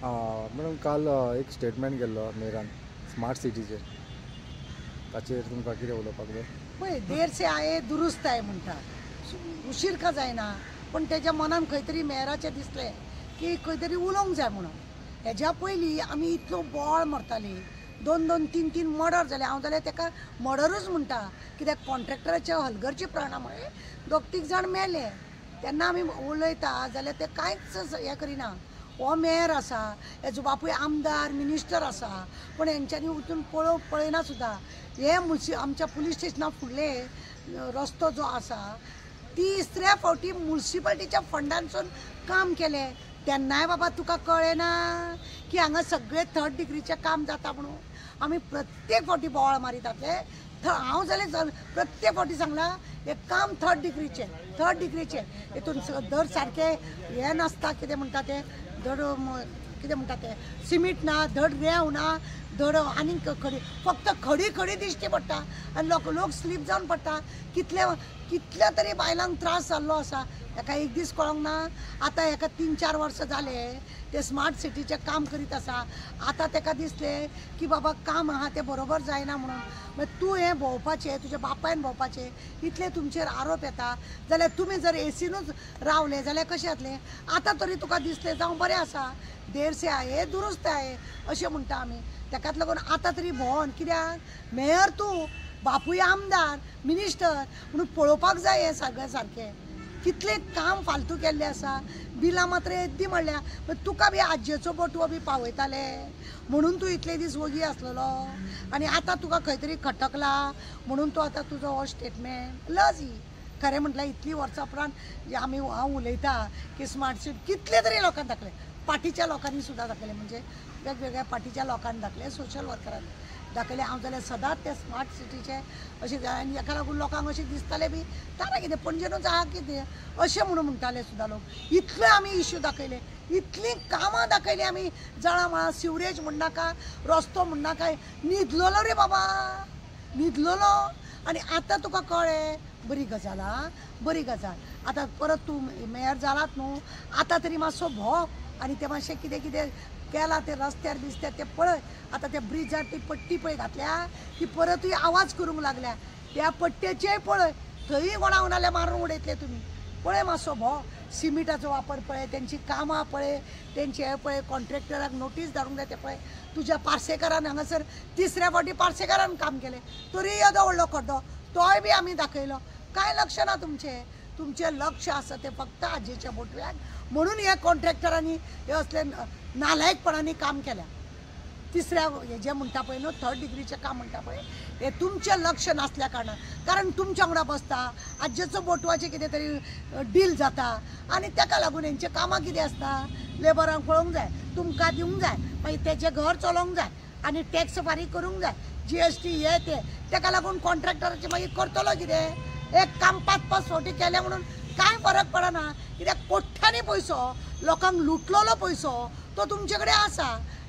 Madam काल एक statement गेल्लो मेयरान स्मार्ट सिटीचे ताचेर तुमकां कितें उलोवपाक जाय? पळय देर से आये दुरुस्त आहे म्हणटा उशीर का जायना पण तेज्या मनान खंय तरी मेयराचें दिसलें की खंय तरी उलोवंक जाय म्हणून. हेज्या पयलीं आमी इतलो बोवाळ मारताली, 2-2, 3-3 मर्डर जाले. हांव जाल्यार तेका मर्डरूच म्हणटा, कित्याक कॉन्ट्रॅक्टराच्या हलगर्जीपणामुळे 2-3 जाण मेले. तेन्ना आमी उलयता जाल्यार ते कांयच हें करिना. हो मेयर आसा, हेजो बापूय आमदार मिनिस्टर आसा, पण हेंच्यांनी वचून पळयना सुद्दां. हे आमच्या पुलीस स्टेशना फुडले रस्तो जो आसा 3ऱ्या फावटी म्युनिसिपालिटीच्या फंडांसून काम केलें. तेन्नाय बाबा तुका कळ्ळें ना की हांगा सगळें 3rd डिग्रीचें काम जाता म्हणून. आमी प्रत्येक फावटी बोवाळ मारिताले. हांव जाल्यार प्रत्येक फावटी सांगलां हे काम 3rd डिग्रीचें हितून दर सारकें हें नासता. कितें म्हणटा तें धड कितें म्हणटा तें सिमीट ना, धड रेंव ना, धड आनीक खडी, फक्त खडी दिश्टी पडटा आनी लोक स्लीप जावन पडटा. कितल्या तरी बायलांक त्रास जाल्लो आसा. हेका एक दीस कळोंक ना. आतां हेका 3-4 वर्सां जाले ते स्मार्ट सिटीचें काम करीत आसा. आतां तेका दिसलें की बाबा काम आहा तें बरोबर जायना म्हणून. मागीर तूं हें भोंवपाचें, तुज्या बापायन भोंवपाचें, इतले तुमचेर आरोप येता जाल्यार तुमी जर एसीनूच रावले जाल्यार कशें जातलें? आतां तरी तुका दिसलें जावं बरें आसा, देर से आये दुरुस्त आहे अशें म्हणटा आमी. तेकाच लागून आतां तरी भोंवन, कित्याक मेयर तूं, बापूय आमदार मिनिस्टर म्हणून पळोवपाक जाय हें सगळें सारकें. कितलें काम फालतू केल्लें आसा. बिलां मात्र येद्दी म्हणल्या. तुका बी आज्जेचो बोटवो बी पावयताले म्हणून तूं इतले दीस वगी आसलेलो आनी आतां तुका खंय तरी खटकला म्हणून तूं आतां तुजो हो स्टेटमेंट लज ही. खरें म्हटल्यार इतलीं वर्सां उपरांत जे हांव उलयता की स्मार्ट सिटी कितले तरी लोकांक दाखले, पार्टीच्या लोकांनी सुद्दां दाखयले, म्हणजे वेगवेगळ्या पार्टीच्या लोकांनी दाखले, सोशल वर्करांनी दाखयले. हांव जाल्यार सदांच ते स्मार्ट सिटीचे अशें आनी हेका लागून लोकांक अशें दिसतालें बी ताणें कितें पणजेनूच आहा कितें अशें म्हणून म्हणटाले सुद्दां लोक. इतले आमी इश्यू दाखयले, इतलीं कामां दाखयलीं आमी. जळा मळा सिवरेज म्हणनाका, रस्तो म्हणनाका, न्हिदलोलो रे बाबा, न्हिदलोलो. आनी आतां तुका कळ्ळें. बरी गजाल आहा, बरी गजाल. आतां परत तूं मेयर जालात न्हू, आतां तरी मातसो भोव आनी तें मातशें कितें कितें केलां तें रस्त्यार बिस्त्यार तें पळय. आतां त्या ब्रिजार ती पट्टी पळय घातल्या ती परतूय आवाज करूंक लागल्या. त्या पट्टेचेय पळय, थंय कोणाक नाल्यार मारून उडयतले तुमी. पळय मातसो भोव. सिमिटाचो वापर पळय, तेंची कामां पळय, तेंचे हें पळय, कॉन्ट्रॅक्टराक नोटीस धाडूंक जाय तें पळय. तुज्या पार्सेकारान हांगासर 3ऱ्या फावटी पार्सेकारान काम केलें, तरी येदो व्हडलो खड्डो तोय बी आमी दाखयलो. कांय लक्ष ना तुमचें लक्ष आसा तें फक्त आजेच्या बोटव्याक. म्हणून हे कॉन्ट्रॅक्टरांनी हे असले नालायकपणांनी काम केल्या. 3ऱ्या हे जे म्हणटा पळय न्हू 3rd डिग्रीचें काम म्हणटा पळय, हे तुमचें लक्ष नासल्या कारणान. कारण तुमच्या वांगडा बसता, आज्जेचो बोटवाचें कितें तरी डील जाता आनी ताका लागून हेंचें कामां कितें आसता, लेबरांक पळोवंक जाय, तुमकां दिवंक जाय, मागीर तेचें घर चलोवंक जाय आनी टॅक्स फारीक करूंक जाय, GST हे तें. ताका लागून कॉन्ट्रॅक्टराचें मागीर करतलो कितें? एक काम 5-5 फावटी केलें म्हणून कांय फरक पडना. कित्याक कोट्यांनी पयसो, लोकांक लुटलेलो पयसो तो तुमचे कडेन आसा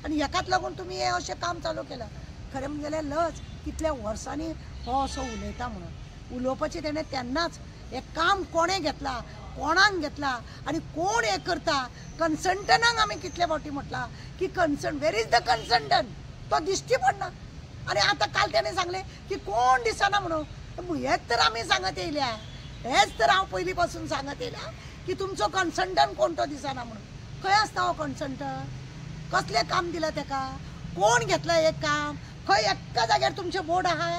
आनी हेकाच लागून तुमी हें अशें काम चालू केलां. खरें म्हणजे लज. कितल्या वर्सांनी हो असो उलयता म्हणून. उलोवपाचें तेणें तेन्नाच. हें काम कोणें घेतलां, कोणाक घेतलां आनी कोण हें करता. कन्सल्टंटांक आमी कितले फावटी म्हटलां की वेर इज द कन्सल्टंट, तो दिश्टी पडना. आनी आतां काल तेणें सांगलें की कोण दिसना म्हणून. हेच तर आमी सांगत येयल्या, हेच तर हांव पयलीं पासून सांगत येयल्या की तुमचो कन्सल्टंट कोण तो दिसना म्हणून. खंय आसता हो कन्सल्टंट? कसलें काम दिलां तेका? कोण घेतलां हें काम? खंय एक्का जाग्यार तुमचें बोर्ड आहा?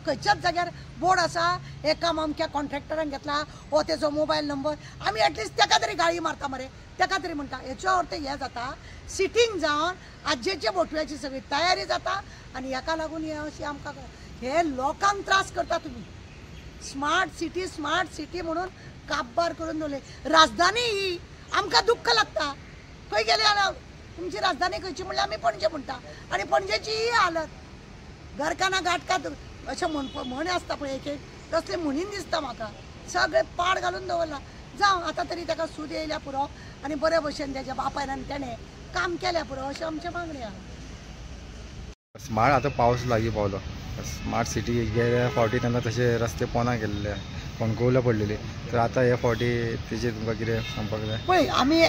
खंयच्याच जाग्यार बोर्ड आसा हें काम अमक्या कॉन्ट्रॅक्टरान घेतलां, हो तेजो मोबायल नंबर? आमी एटलिस्ट तेका तरी गाळी मारता मरे, तेका तरी म्हणटा. हेचो अर्थ हें जाता सिटींग जावन आज्जेच्या बोटव्याची सगळी तयारी जाता आनी हेका लागून हें अशें आमकां हे लोकांक त्रास करता तुमी. स्मार्ट सिटी म्हणून काबार करून दवरले. राजधानी ही आमकां दुख्ख लागता. खंय गेले जाल्यार तुमची राजधानी खंयची म्हणल्यार आमी पणजे म्हणटा आनी पणजेची ही हालत. घरकाना घाटकात अशें म्हण आसता पळय एक तसले म्हणीन दिसता म्हाका. सगळें पाड घालून दवरला. जावं आतां तरी ताका सूद येयल्या पुरो आनी बरे भशेन तेज्या बापायन आनी तेणें काम केल्या पुरो अशें आमचें मागणें आहा. स्मार्ट आतां पावस लागीं पावलो. स्मार्ट सिटी गेल्या फावटी तेन्ना तशे रस्ते पोना गेल्ले, फोंडकुला पडलेली तर आता हे फावटी तेजेर तुमकां कितें सांगपाक जाय? पळय आमी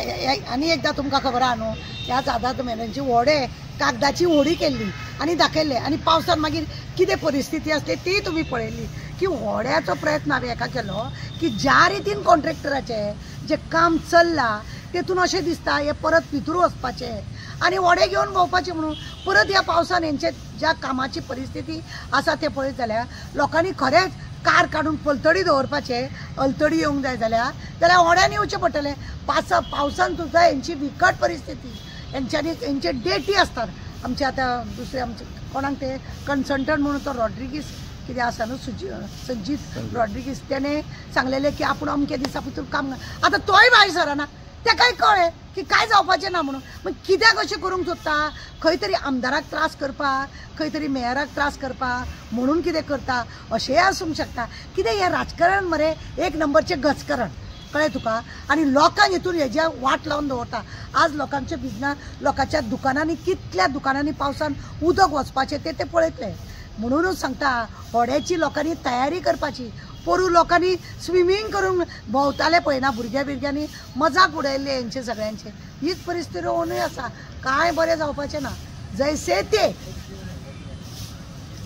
आनी एकदां तुमकां खबर आहा न्हू ह्या 7 म्हयन्यांची व्हडे कागदाची होडी केल्ली आनी दाखयल्ले आनी पावसान मागीर कितें परिस्थिती आसली ती तुमी पळयल्ली की व्हड्याचो प्रयत्न हांवें हेका केलो की ज्या रितीन कॉन्ट्रॅक्टराचें जें काम चल्लां तेतून अशें दिसता हे परत भितर वचपाचें आनी व्हडे घेवन भोंवपाचें म्हणून परत ह्या पावसान हेंचे ज्या कामाची परिस्थिती आसा तें पळयत जाल्यार लोकांनी खरेंच कार काडून पलतडी दवरपाचें अल्तडी येवंक जाय जाल्यार व्हड्यान येवचें पडटलें पावसान सुद्दां हेंची विकट परिस्थिती हेंचे डेटी असतात आमचे आतां दुसरे आमचे कोणाक ते कन्सल्टंट म्हणून तो रॉड्रिगीस कितें आसा न्हू संजीत रॉड्रिगीस तेणें सांगलेलें की आपूण अमके दिसा भितर काम आतां तोय भायर सराना तेकाय कळ्ळें की काय जावपाचें ना म्हणून मग कित्याक अशें करूंक सोदता खंय तरी आमदाराक त्रास करपाक खंय तरी मेयराक त्रास करपाक म्हणून कितें करता अशेंय आसूंक शकता कितें हें राजकारण मरे एक नंबरचें गजकरण कळ्ळें तुका आनी लोकांक हितून हेज्या वाट लावन दवरता आज लोकांचे बिजनस लोकांच्या दुकानांनी कितल्या दुकानांनी पावसान उदक वचपाचें ते पळयतले म्हणूनच सांगता व्हड्याची लोकांनी तयारी करपाची पोरू लोकांनी स्विमींग करून भोंवताले पळयना भुरग्यांनी मजाक उडयल्ले हेंचे सगळ्यांचे हीच परिस्थिती होवनूय आसा काय बरें जावपाचें ना जैसे ते